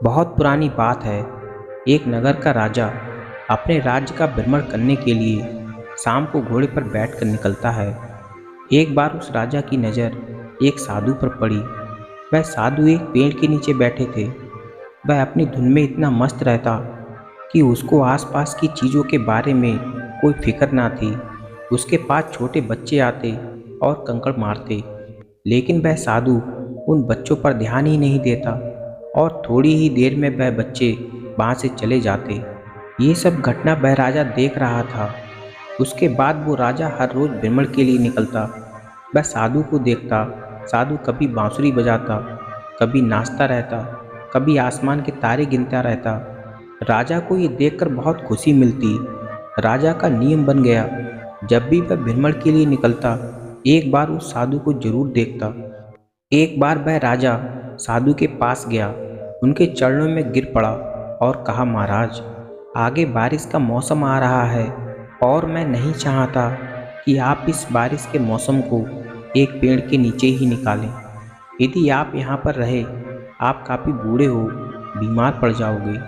बहुत पुरानी बात है। एक नगर का राजा अपने राज्य का भ्रमण करने के लिए शाम को घोड़े पर बैठकर निकलता है। एक बार उस राजा की नज़र एक साधु पर पड़ी। वह साधु एक पेड़ के नीचे बैठे थे। वह अपनी धुन में इतना मस्त रहता कि उसको आसपास की चीज़ों के बारे में कोई फिक्र ना थी। उसके पास छोटे बच्चे आते और कंकड़ मारते, लेकिन वह साधु उन बच्चों पर ध्यान ही नहीं देता और थोड़ी ही देर में वह बच्चे वहाँ से चले जाते। ये सब घटना वह राजा देख रहा था। उसके बाद वो राजा हर रोज़ भ्रमण के लिए निकलता। वह साधु को देखता। साधु कभी बांसुरी बजाता, कभी नाचता रहता, कभी आसमान के तारे गिनता रहता। राजा को ये देखकर बहुत खुशी मिलती। राजा का नियम बन गया, जब भी वह भ्रमण के लिए निकलता एक बार उस साधु को जरूर देखता। एक बार वह राजा साधु के पास गया, उनके चरणों में गिर पड़ा और कहा, महाराज, आगे बारिश का मौसम आ रहा है और मैं नहीं चाहता कि आप इस बारिश के मौसम को एक पेड़ के नीचे ही निकालें। यदि आप यहाँ पर रहे, आप काफ़ी बूढ़े हो, बीमार पड़ जाओगे।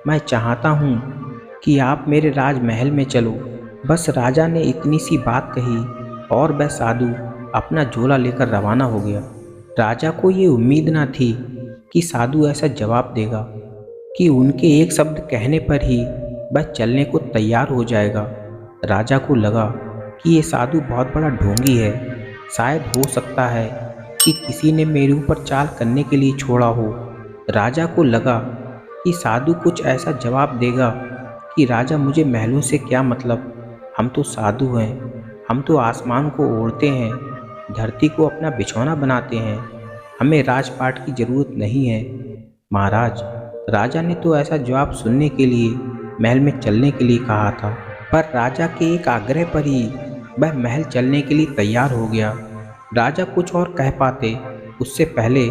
मैं चाहता हूँ कि आप मेरे राजमहल में चलो। बस राजा ने इतनी सी बात कही और वह साधु अपना झोला लेकर रवाना हो गया। राजा को ये उम्मीद न थी कि साधु ऐसा जवाब देगा, कि उनके एक शब्द कहने पर ही वह चलने को तैयार हो जाएगा। राजा को लगा कि ये साधु बहुत बड़ा ढोंगी है। शायद हो सकता है कि किसी ने मेरे ऊपर चाल करने के लिए छोड़ा हो। राजा को लगा कि साधु कुछ ऐसा जवाब देगा कि राजा, मुझे महलों से क्या मतलब, हम तो साधु हैं, हम तो आसमान को ओढ़ते हैं, धरती को अपना बिछौना बनाते हैं, हमें राजपाट की ज़रूरत नहीं है। महाराज, राजा ने तो ऐसा जवाब सुनने के लिए महल में चलने के लिए कहा था, पर राजा के एक आग्रह पर ही वह महल चलने के लिए तैयार हो गया। राजा कुछ और कह पाते उससे पहले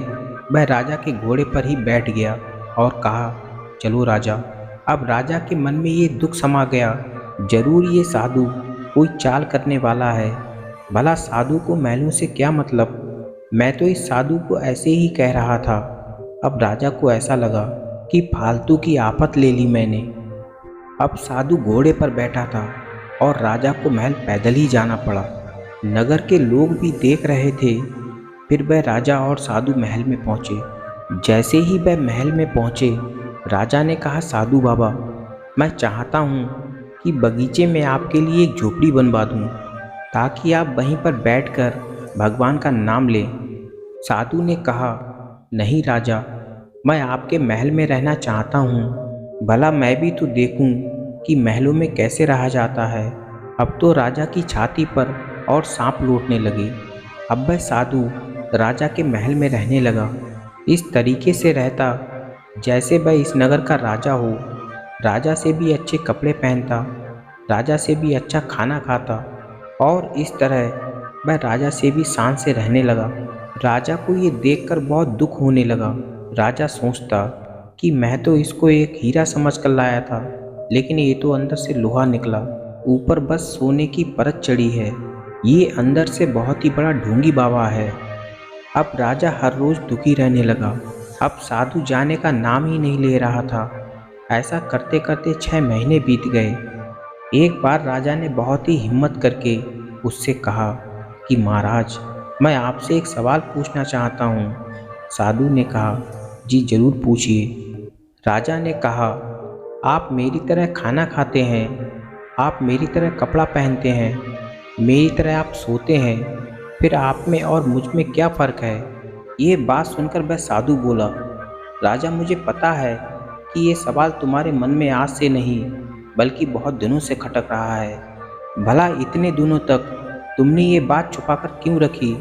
वह राजा के घोड़े पर ही बैठ गया और कहा, चलो राजा। अब राजा के मन में ये दुख समा गया, जरूर ये साधु कोई चाल करने वाला है। भला साधु को महलों से क्या मतलब, मैं तो इस साधु को ऐसे ही कह रहा था। अब राजा को ऐसा लगा कि फालतू की आफत ले ली मैंने। अब साधु घोड़े पर बैठा था और राजा को महल पैदल ही जाना पड़ा। नगर के लोग भी देख रहे थे। फिर वह राजा और साधु महल में पहुँचे। जैसे ही वह महल में पहुँचे, राजा ने कहा, साधु बाबा, मैं चाहता हूँ कि बगीचे में आपके लिए एक झोपड़ी बनवा दूँ, ताकि आप वहीं पर बैठकर भगवान का नाम लें। साधु ने कहा, नहीं राजा, मैं आपके महल में रहना चाहता हूँ। भला मैं भी तो देखूँ कि महलों में कैसे रहा जाता है। अब तो राजा की छाती पर और सांप लौटने लगे। अब वह साधु राजा के महल में रहने लगा। इस तरीके से रहता जैसे वह इस नगर का राजा हो। राजा से भी अच्छे कपड़े पहनता, राजा से भी अच्छा खाना खाता और इस तरह वह राजा से भी शान से रहने लगा। राजा को ये देखकर बहुत दुख होने लगा। राजा सोचता कि मैं तो इसको एक हीरा समझकर लाया था, लेकिन ये तो अंदर से लोहा निकला। ऊपर बस सोने की परत चढ़ी है। ये अंदर से बहुत ही बड़ा ढोंगी बाबा है। अब राजा हर रोज़ दुखी रहने लगा। अब साधु जाने का नाम ही नहीं ले रहा था। ऐसा करते करते 6 महीने बीत गए। एक बार राजा ने बहुत ही हिम्मत करके उससे कहा कि महाराज, मैं आपसे एक सवाल पूछना चाहता हूँ। साधु ने कहा, जी जरूर पूछिए। राजा ने कहा, आप मेरी तरह खाना खाते हैं, आप मेरी तरह कपड़ा पहनते हैं, मेरी तरह आप सोते हैं, फिर आप में और मुझ में क्या फ़र्क है? ये बात सुनकर वह साधु बोला, राजा, मुझे पता है कि ये सवाल तुम्हारे मन में आज से नहीं बल्कि बहुत दिनों से खटक रहा है। भला इतने दिनों तक तुमने ये बात छुपाकर क्यों रखी?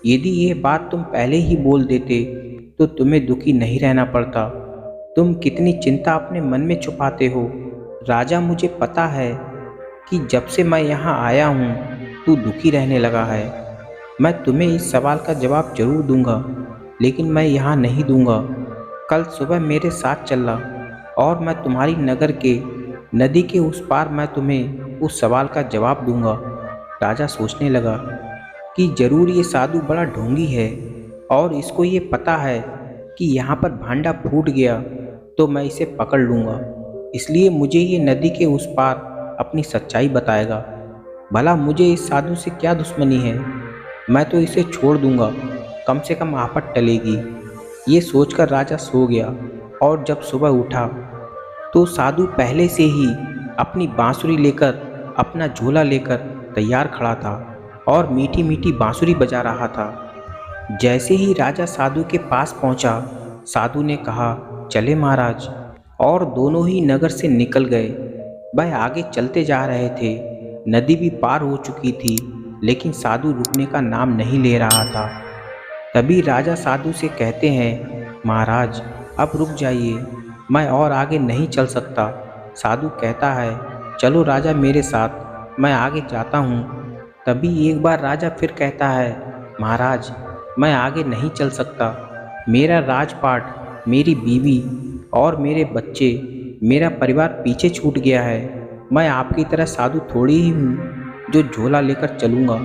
यदि ये बात तुम पहले ही बोल देते तो तुम्हें दुखी नहीं रहना पड़ता। तुम कितनी चिंता अपने मन में छुपाते हो। राजा, मुझे पता है कि जब से मैं यहाँ आया हूँ तू दुखी रहने लगा है। मैं तुम्हें इस सवाल का जवाब जरूर दूंगा, लेकिन मैं यहाँ नहीं दूंगा। कल सुबह मेरे साथ चलना और मैं तुम्हारी नगर के नदी के उस पार मैं तुम्हें उस सवाल का जवाब दूंगा। राजा सोचने लगा कि जरूर ये साधु बड़ा ढोंगी है और इसको ये पता है कि यहाँ पर भांडा फूट गया तो मैं इसे पकड़ लूँगा, इसलिए मुझे ये नदी के उस पार अपनी सच्चाई बताएगा। भला मुझे इस साधु से क्या दुश्मनी है, मैं तो इसे छोड़ दूँगा, कम से कम आफत टलेगी। ये सोचकर राजा सो गया और जब सुबह उठा तो साधु पहले से ही अपनी बांसुरी लेकर, अपना झोला लेकर तैयार खड़ा था और मीठी मीठी बांसुरी बजा रहा था। जैसे ही राजा साधु के पास पहुंचा, साधु ने कहा, चले महाराज, और दोनों ही नगर से निकल गए। वह आगे चलते जा रहे थे। नदी भी पार हो चुकी थी, लेकिन साधु रुकने का नाम नहीं ले रहा था। तभी राजा साधु से कहते हैं, महाराज अब रुक जाइए, मैं और आगे नहीं चल सकता। साधु कहता है, चलो राजा मेरे साथ, मैं आगे जाता हूँ। तभी एक बार राजा फिर कहता है, महाराज मैं आगे नहीं चल सकता, मेरा राजपाट, मेरी बीवी और मेरे बच्चे, मेरा परिवार पीछे छूट गया है। मैं आपकी तरह साधु थोड़ी ही हूँ जो झोला लेकर चलूँगा।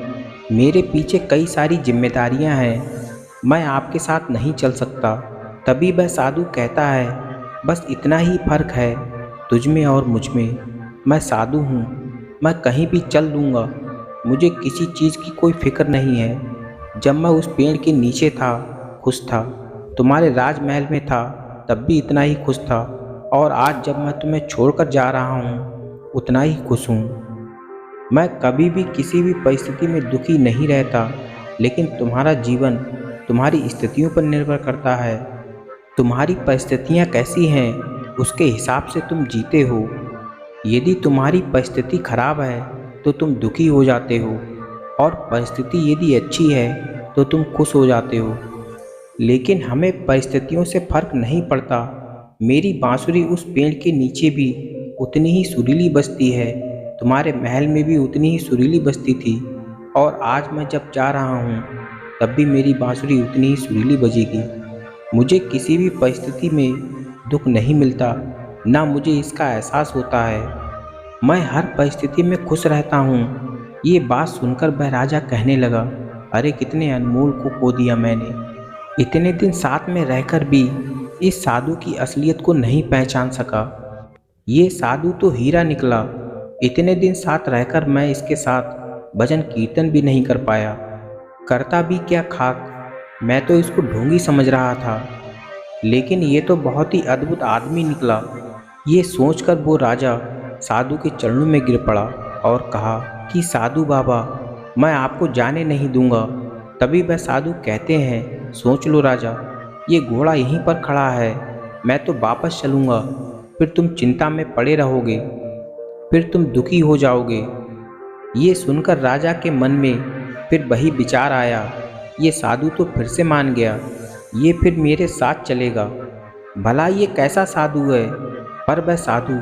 मेरे पीछे कई सारी जिम्मेदारियाँ हैं, मैं आपके साथ नहीं चल सकता। तभी वह साधु कहता है, बस इतना ही फर्क है तुझ में और मुझ में। मैं साधु हूँ, मैं कहीं भी चल लूँगा, मुझे किसी चीज़ की कोई फिक्र नहीं है। जब मैं उस पेड़ के नीचे था खुश था, तुम्हारे राजमहल में था तब भी इतना ही खुश था, और आज जब मैं तुम्हें छोड़कर जा रहा हूँ उतना ही खुश हूँ। मैं कभी भी किसी भी परिस्थिति में दुखी नहीं रहता, लेकिन तुम्हारा जीवन तुम्हारी स्थितियों पर निर्भर करता है। तुम्हारी परिस्थितियाँ कैसी हैं उसके हिसाब से तुम जीते हो। यदि तुम्हारी परिस्थिति खराब है तो तुम दुखी हो जाते हो, और परिस्थिति यदि अच्छी है तो तुम खुश हो जाते हो। लेकिन हमें परिस्थितियों से फर्क नहीं पड़ता। मेरी बांसुरी उस पेड़ के नीचे भी उतनी ही सुरीली बजती है, तुम्हारे महल में भी उतनी ही सुरीली बजती थी, और आज मैं जब जा रहा हूँ तब भी मेरी बांसुरी उतनी ही सुरीली बजेगी। मुझे किसी भी परिस्थिति में दुख नहीं मिलता, ना मुझे इसका एहसास होता है। मैं हर परिस्थिति में खुश रहता हूँ। ये बात सुनकर वह राजा कहने लगा, अरे कितने अनमोल को खो दिया मैंने। इतने दिन साथ में रहकर भी इस साधु की असलियत को नहीं पहचान सका। ये साधु तो हीरा निकला। इतने दिन साथ रहकर मैं इसके साथ भजन कीर्तन भी नहीं कर पाया। करता भी क्या खाक, मैं तो इसको ढोंगी समझ रहा था, लेकिन ये तो बहुत ही अद्भुत आदमी निकला। ये सोचकर वो राजा साधु के चरणों में गिर पड़ा और कहा कि साधु बाबा, मैं आपको जाने नहीं दूंगा। तभी वह साधु कहते हैं, सोच लो राजा, ये घोड़ा यहीं पर खड़ा है, मैं तो वापस चलूँगा, फिर तुम चिंता में पड़े रहोगे, फिर तुम दुखी हो जाओगे। ये सुनकर राजा के मन में फिर वही विचार आया, ये साधु तो फिर से मान गया, ये फिर मेरे साथ चलेगा। भला ये कैसा साधु है। पर वह साधु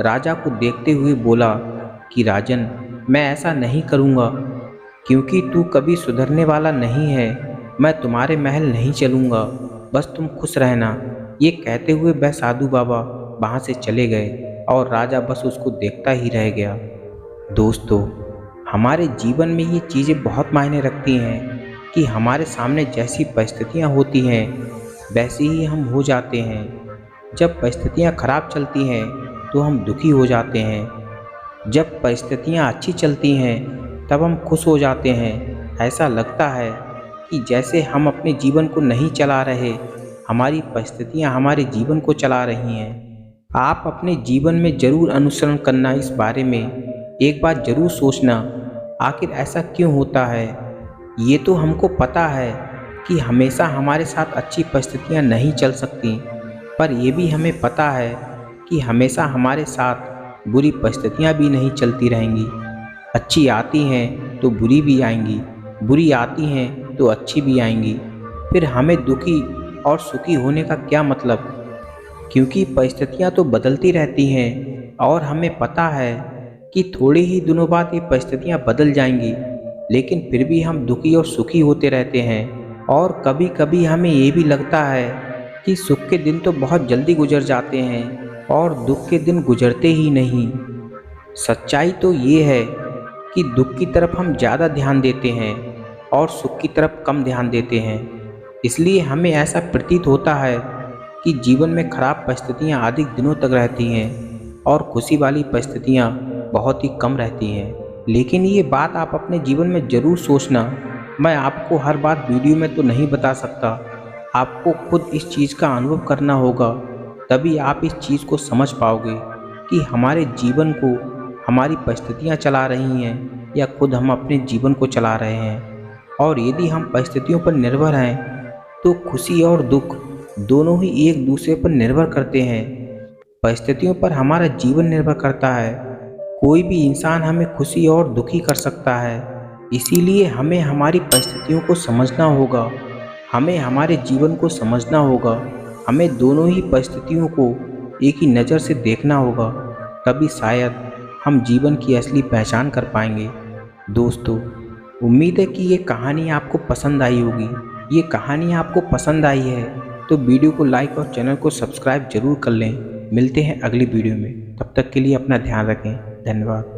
राजा को देखते हुए बोला कि राजन, मैं ऐसा नहीं करूँगा, क्योंकि तू कभी सुधरने वाला नहीं है। मैं तुम्हारे महल नहीं चलूँगा, बस तुम खुश रहना। ये कहते हुए वह साधु बाबा वहाँ से चले गए और राजा बस उसको देखता ही रह गया। दोस्तों, हमारे जीवन में ये चीज़ें बहुत मायने रखती हैं कि हमारे सामने जैसी परिस्थितियाँ होती हैं वैसे ही हम हो जाते हैं। जब परिस्थितियाँ खराब चलती हैं तो हम दुखी हो जाते हैं, जब परिस्थितियाँ अच्छी चलती हैं तब हम खुश हो जाते हैं। ऐसा लगता है कि जैसे हम अपने जीवन को नहीं चला रहे, हमारी परिस्थितियाँ हमारे जीवन को चला रही हैं। आप अपने जीवन में ज़रूर अनुसरण करना, इस बारे में एक बार ज़रूर सोचना, आखिर ऐसा क्यों होता है। ये तो हमको पता है कि हमेशा हमारे साथ अच्छी परिस्थितियाँ नहीं चल सकती, पर यह भी हमें पता है कि हमेशा हमारे साथ बुरी परिस्थितियाँ भी नहीं चलती रहेंगी। अच्छी आती हैं तो बुरी भी आएंगी, बुरी आती हैं तो अच्छी भी आएंगी। फिर हमें दुखी और सुखी होने का क्या मतलब, क्योंकि परिस्थितियाँ तो बदलती रहती हैं और हमें पता है कि थोड़े ही दिनों बाद ये परिस्थितियाँ बदल जाएंगी, लेकिन फिर भी हम दुखी और सुखी होते रहते हैं। और कभी कभी हमें ये भी लगता है कि सुख के दिन तो बहुत जल्दी गुजर जाते हैं और दुख के दिन गुजरते ही नहीं। सच्चाई तो ये है कि दुख की तरफ हम ज़्यादा ध्यान देते हैं और सुख की तरफ कम ध्यान देते हैं। इसलिए हमें ऐसा प्रतीत होता है कि जीवन में खराब परिस्थितियाँ अधिक दिनों तक रहती हैं और खुशी वाली परिस्थितियाँ बहुत ही कम रहती हैं। लेकिन ये बात आप अपने जीवन में ज़रूर सोचना। मैं आपको हर बात वीडियो में तो नहीं बता सकता, आपको खुद इस चीज़ का अनुभव करना होगा, तभी आप इस चीज़ को समझ पाओगे कि हमारे जीवन को हमारी परिस्थितियाँ चला रही हैं या खुद हम अपने जीवन को चला रहे हैं। और यदि हम परिस्थितियों पर निर्भर हैं तो खुशी और दुख दोनों ही एक दूसरे पर निर्भर करते हैं। परिस्थितियों पर हमारा जीवन निर्भर करता है। कोई भी इंसान हमें खुशी और दुखी कर सकता है। इसीलिए हमें हमारी परिस्थितियों को समझना होगा, हमें हमारे जीवन को समझना होगा, हमें दोनों ही परिस्थितियों को एक ही नज़र से देखना होगा, तभी शायद हम जीवन की असली पहचान कर पाएंगे। दोस्तों, उम्मीद है कि ये कहानी आपको पसंद आई होगी। ये कहानी आपको पसंद आई है तो वीडियो को लाइक और चैनल को सब्सक्राइब जरूर कर लें। मिलते हैं अगली वीडियो में, तब तक के लिए अपना ध्यान रखें। धन्यवाद।